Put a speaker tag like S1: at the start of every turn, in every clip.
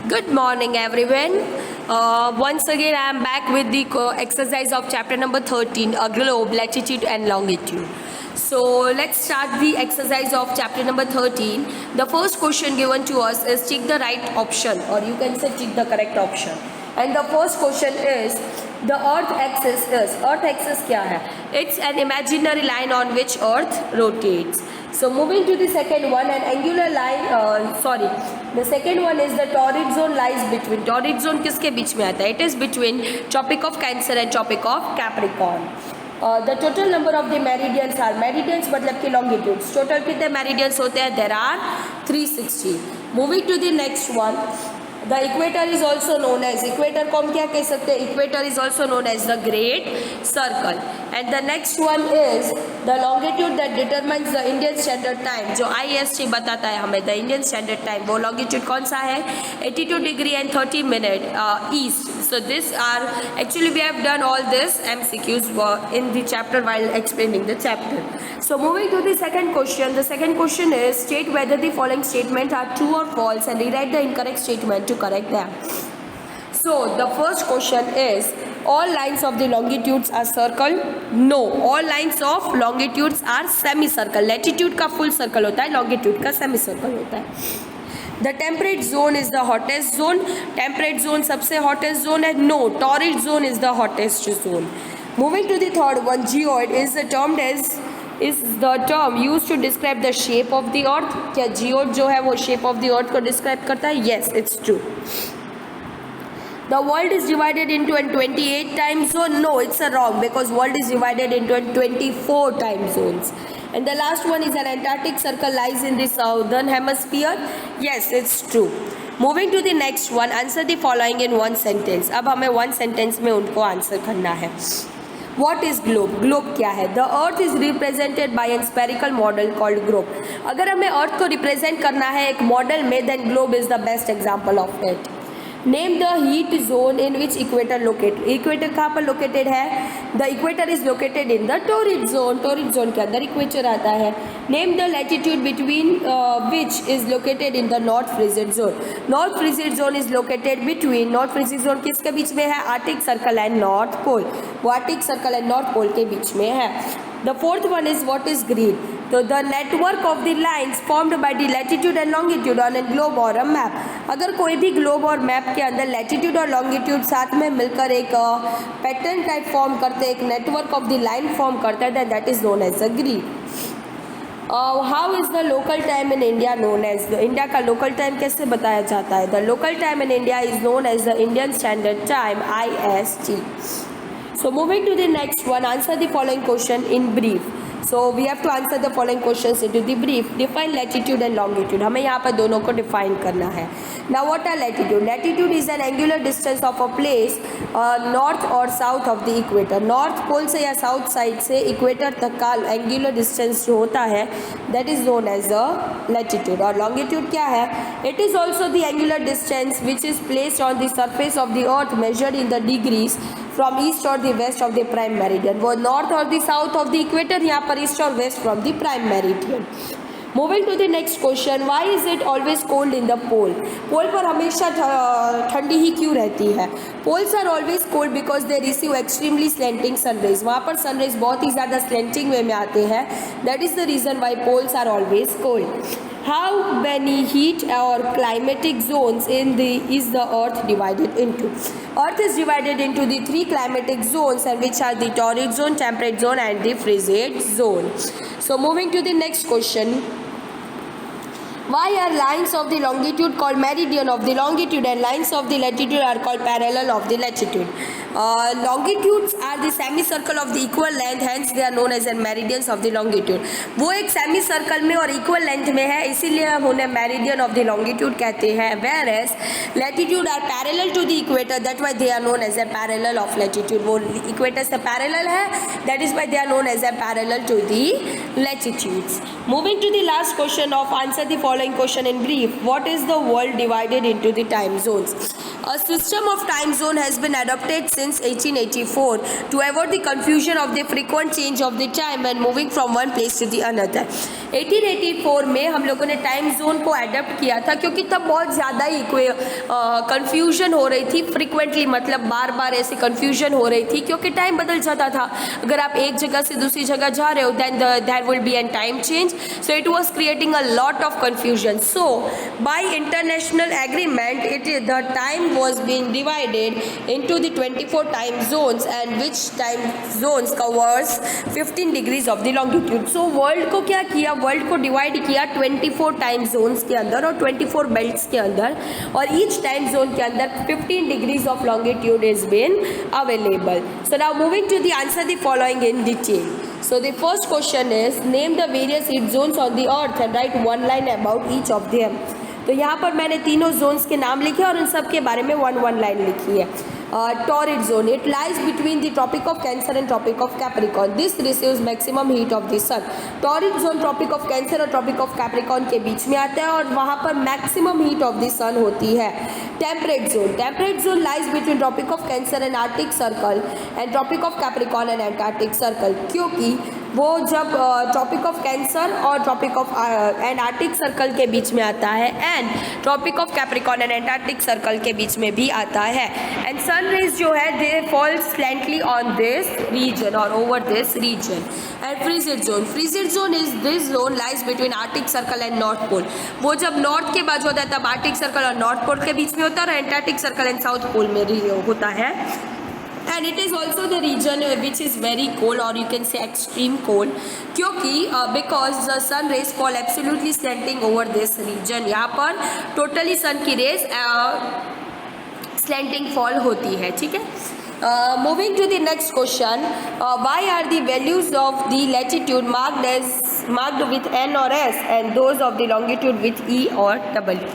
S1: Good morning, everyone. Once again, I am back with the exercise of chapter number 13, a globe, latitude and longitude. So, let's start the exercise of chapter number 13. The first question given to us is tick the right option, or you can say tick the correct option. And the first question is the earth axis kya hai? It's an imaginary line on which earth rotates. So moving to the second one, an angular line, the second one is the torrid zone lies between. Torrid zone किसके बीच में आता है? It is between Tropic of Cancer and Tropic of Capricorn. The total number of the meridians are, meridians मतलब कि longitudes. Total कितने meridians होते हैं? There are 360. Moving to the next one. The equator is also known as, equator को हम क्या कह सकते हैं? Equator is also known as the Great Circle. And the next one is the longitude that determines the Indian Standard Time. जो IST बताता है हमें the Indian Standard Time, वो longitude कौन सा है? 82 degree and 30 minute east. So this are, actually we have done all this MCQs in the chapter while explaining the chapter. So moving to the second question. The second question is state whether the following statements are true or false and rewrite the incorrect statement to correct them. So the first question is all lines of the longitudes are circle? No, all lines of longitudes are semicircle. Latitude का full circle होता है, longitude का semicircle होता है. The temperate zone is the hottest zone. Temperate zone सबसे hottest zone है. No, torrid zone is the hottest zone. Moving to the third one, geoid is the term used to describe the shape of the earth. क्या geoid जो है वो shape of the earth को describe करता है? Yes, it's true. The world is divided into 28 time zone. No, it's a wrong because world is divided into 24 time zones. And the last one is an Antarctic circle lies in the southern hemisphere. Yes, it's true. Moving to the next one, answer the following in one sentence. अब हमें one sentence में उनको answer करना है. What is globe? Globe क्या है? The earth is represented by a spherical model called globe. अगर हमें earth को represent करना है एक model में, then globe is the best example of it. Name the heat zone in which equator located. Equator कहाँ पर located है? The equator is located in the torrid zone. Torrid zone के अंदर equator आता है. Name the latitude between which is located in the north frigid zone. North frigid zone is located between. North frigid zone किसके बीच में है? Arctic circle and North pole. वो Arctic circle and North pole के बीच में है. The fourth one is what is grid. So the network of the lines formed by the latitude and longitude on a globe or a map. अगर कोई भी globe और map के अंदर latitude और longitude साथ में मिलकर एक pattern type form करते हैं, एक network of the line form करता है, then that is known as a grid. How is the local time in India known as? India का local time कैसे बताया जाता है? The local time in India is known as the Indian Standard Time, IST. So moving to the next one, answer the following question in brief. So we have to answer the following questions into the brief. Define latitude and longitude. हमें यहाँ पर दोनों को define करना है. Now what are latitude? Latitude is an angular distance of a place north or south of the equator. North pole से या south side से equator तक का angular distance जो होता है, that is known as the latitude. और longitude क्या है? It is also the angular distance which is placed on the surface of the earth measured in the degrees from east or the west of the prime meridian. वो north or the south of the equator, यहाँ पर east or west from the prime meridian. Moving to the next question, why is it always cold in the pole? Pole पर हमेशा ठंडी ही क्यों रहती है? Poles are always cold because they receive extremely slanting sun rays. वहाँ पर sun rays बहुत ही ज़्यादा slanting way में आते हैं. That is the reason why poles are always cold. How many heat or climatic zones is the earth divided into? Earth is divided into the 3 climatic zones, and which are the torrid zone, temperate zone and the frigid zone. So moving to the next question. Why are lines of the longitude called meridian of the longitude and lines of the latitude are called parallel of the latitude? Longitudes are the semicircle of the equal length, hence they are known as meridians of the longitude. वो एक semicircle में और equal length में है, इसीलिए हम उन्हें meridian of the longitude कहते हैं. Whereas latitude are parallel to the equator, that's why they are known as a parallel of latitude. वो equator से parallel है, that is why they are known as a parallel to the latitudes. Moving to the last question of answer the following question in brief. What is the world divided into the time zones? A system of time zone has been adopted since 1884 to avoid the confusion of the frequent change of the time when moving from one place to the another. 1884 में हम लोगों ने time zone को adopt किया था क्योंकि तब बहुत ज़्यादा ही कन्फ्यूजन हो रही थी फ्रिक्वेंटली, मतलब बार बार ऐसे कन्फ्यूजन हो रही थी क्योंकि टाइम बदल जाता था. अगर आप एक जगह से दूसरी जगह जा रहे हो then there will be an time change, so it was creating a lot of confusion. So by international agreement the time was being divided into the 24 time zones and which time zones covers 15 degrees of the longitude. So world को क्या किया, world को divide किया 24 time zones के अंदर और 24 belts के अंदर, और ईच टाइम जोन के अंदर 15 degrees of longitude is been available. So now moving to the answer the following in detail. So the first question is name the various heat zones on the earth and write one line about each of them. तो यहाँ पर मैंने तीनों Jones के नाम लिखे और उन सब के बारे में वन लाइन लिखी है. Torrid zone, it lies between the Tropic of Cancer and Tropic of Capricorn. This receives maximum heat of the sun. Torrid zone Tropic of Cancer और Tropic of Capricorn के बीच में आता है और वहाँ पर मैक्सिमम हीट ऑफ द सन होती है. Temperate zone lies between Tropic of Cancer and Arctic Circle and Tropic of Capricorn and Antarctic Circle, क्योंकि वो जब ट्रॉपिक ऑफ कैंसर और Tropic of and Arctic Circle के बीच में आता है and Tropic of Capricorn and Antarctic Circle के बीच में भी आता है. एंड सन रेज जो है they fall slantly on this region और over this region. And frigid zone is this zone lies between arctic circle and north pole. वो जब नॉर्थ के बाजू होता है तब आर्टिक सर्कल और नॉर्थ पोल के बीच में होता है और antarctic circle and south pole में होता है. And it is also the region which is very cold or you can say extreme cold, क्योंकि because the sun rays fall absolutely slanting over this region. यहाँ पर totally sun की rays slanting fall होती है. ठीक है. Moving to the next question, why are the values of the latitude marked with N or S and those of the longitude with E or W?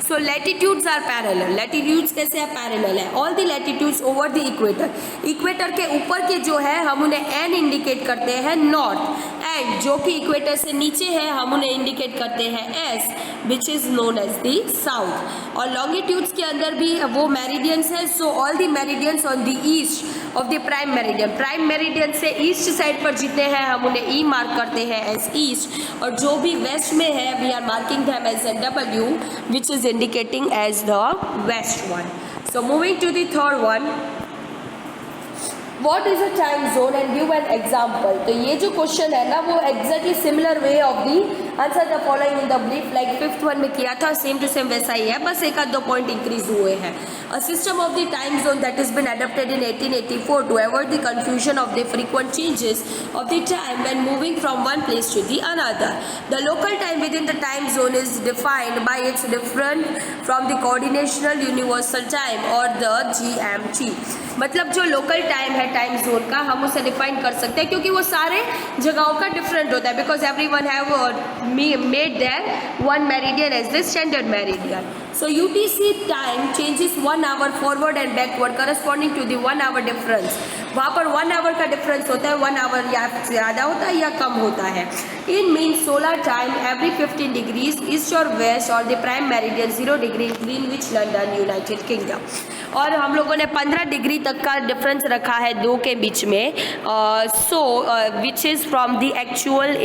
S1: So latitudes are parallel. Latitudes कैसे है? Parallel है. All the latitudes over the equator. Equator के ऊपर के जो है हम उन्हें N इंडिकेट करते हैं नॉर्थ, एंड जो कि इक्वेटर से नीचे है हम उन्हें इंडिकेट करते हैं S, which is known as the south. और लॉन्गिट्यूड्स के अंदर भी वो मेरिडियंस है. So all the meridians on the east of the prime meridian से ईस्ट साइड पर जितने हैं हम उन्हें E मार्क करते हैं एज ईस्ट, और जो भी वेस्ट में है we are marking them as W, which is indicating as the west one. So moving to the third one, what is a time zone and give an example. तो ये जो question है ना वो exactly similar way of the answer the following in the brief like fifth one में किया था, same to same वैसा ही है, बस एक आध दो पॉइंट इंक्रीज हुए हैं. A system of the time zone that has been adopted in 1884 to avoid the confusion of the frequent changes of the time when moving from one place to the another. The local time within the time zone is defined by its different from the coordinational universal time or the GMT. मतलब जो local time है time zone का हम उसे define कर सकते हैं क्योंकि वो सारे जगहों का डिफरेंट होता है, because everyone have made their one meridian as the standard meridian. So UTC time changes 1 hour forward and backward corresponding to the 1 hour difference. वहाँ पर 1 hour का डिफरेंस होता है, 1 hour या ज़्यादा होता है या कम होता है. In means solar time every 15 degrees east or west or the prime meridian 0 degree Greenwich London United Kingdom. और हम लोगों ने 15 डिग्री तक का डिफरेंस रखा है दो के बीच में. So which is from the actual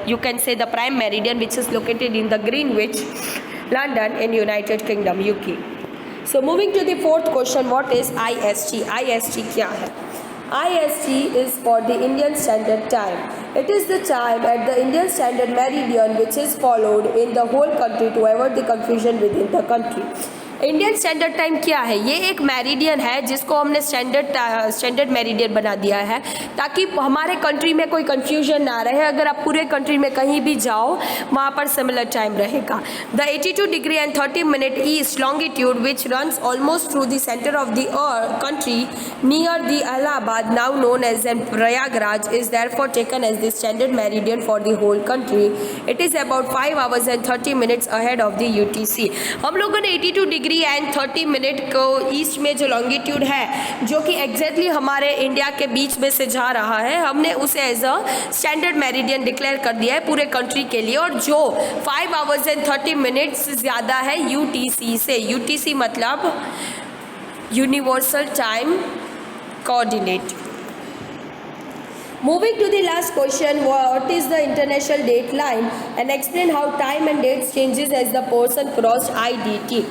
S1: you can say the prime meridian which is located in the Greenwich London in United Kingdom UK. So moving to the fourth question, what is IST? IST क्या है? IST is for the Indian Standard Time. It is the time at the Indian Standard Meridian which is followed in the whole country to avoid the confusion within the country. Indian standard time क्या है? ये एक meridian है जिसको हमने standard meridian बना दिया है ताकि हमारे कंट्री में कोई कंफ्यूजन ना रहे. अगर आप पूरे कंट्री में कहीं भी जाओ वहाँ पर सिमिलर टाइम रहेगा. The 82 degree and 30 minute east longitude which runs almost through the centre of the country near the Allahabad now known as an Prayagraj is therefore taken as the standard meridian for the whole country. It is about 5 hours and 30 minutes ahead of the UTC. हम लोगों ने 82 degree degree and 30 minute को east में जो longitude है जो कि exactly हमारे इंडिया के बीच में से जा रहा है, हमने उसे as a standard meridian declare कर दिया है पूरे कंट्री के लिए, और जो 5 आवर्स एंड 30 मिनट्स ज़्यादा है UTC से। UTC मतलब universal time coordinate. Moving to the last question, what is the international date line and explain how time and dates changes as the person crossed IDT.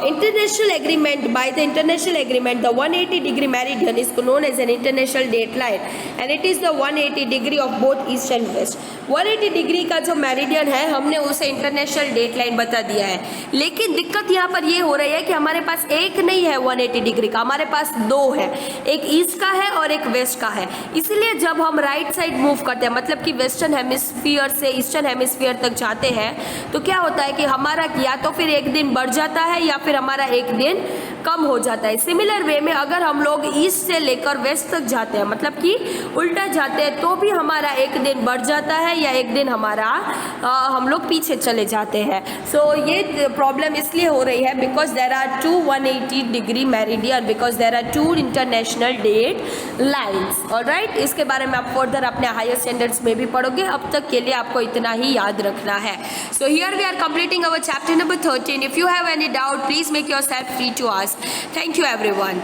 S1: International agreement, by the international agreement, the 180 degree meridian is known as an international date line and it is the 180 degree of both east and west. 180 degree का जो meridian है हमने उसे international date line बता दिया है, लेकिन दिक्कत यहाँ पर ये हो रही है कि हमारे पास एक नहीं है 180 डिग्री का, हमारे पास दो है, एक ईस्ट का है और एक वेस्ट का है। इसीलिए जब हम राइट साइड मूव करते हैं, मतलब कि वेस्टर्न हेमिस्फीयर से ईस्टर्न हेमिस्फीयर तक जाते हैं, तो क्या होता है कि हमारा या तो फिर एक दिन बढ़ जाता है या फिर हमारा एक दिन कम हो जाता है। सिमिलर वे में अगर हम लोग ईस्ट से लेकर वेस्ट तक जाते हैं, मतलब कि उल्टा जाते हैं, तो भी हमारा एक दिन बढ़ जाता है या एक दिन हमारा हम लोग पीछे चले जाते हैं। सो ये प्रॉब्लम इसलिए हो रही है because there are 2 180 degree meridian, because there are 2 international date lines. Alright, इसके बारे में आप फर्दर अपने हायर स्टैंडर्ड्स में भी पढ़ोगे, अब तक के लिए आपको इतना ही याद रखना है। So here we are completing our chapter number 13. If you have any doubt please make yourself free to ask. Thank you everyone.